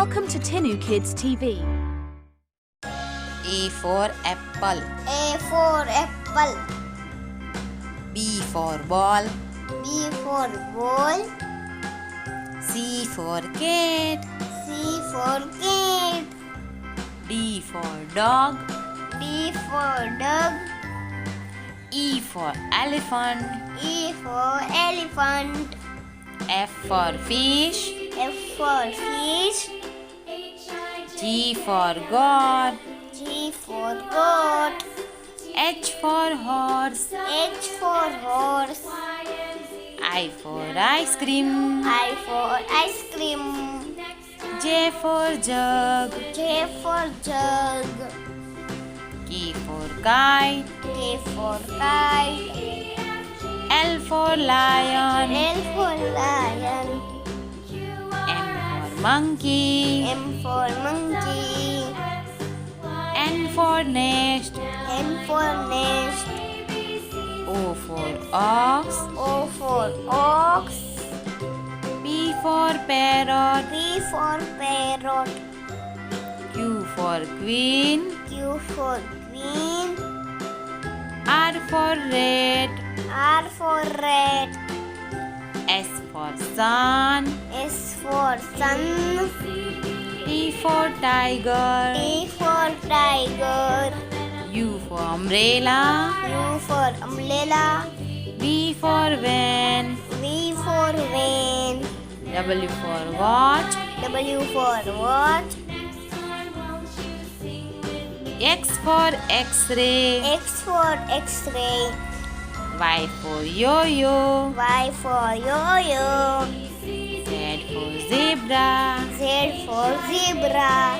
Welcome to Tinu Kids TV. A for apple. A for apple. B for ball. B for ball. C for cat. C for cat. D for dog. D for dog. E for elephant. E for elephant. F for fish. F for fish. G for god. G for goat. H for horse. H for horse. I for ice cream. I for ice cream. J for jug. J for jug. K for kite. K for kite. L for lion. L for lion. M for monkey. M for monkey. N for nest. N for nest. O for ox. O for ox. P for parrot. P for parrot. Q for queen. Q for queen. R for red. R for red. S for sun. S for sun. T for tiger. T for tiger. U for umbrella. U for umbrella. V for van. V for van. W for watch. W for watch. X for x-ray. X for x-ray. Y for yo-yo. Y for yo-yo. Z for zebra. Z for zebra.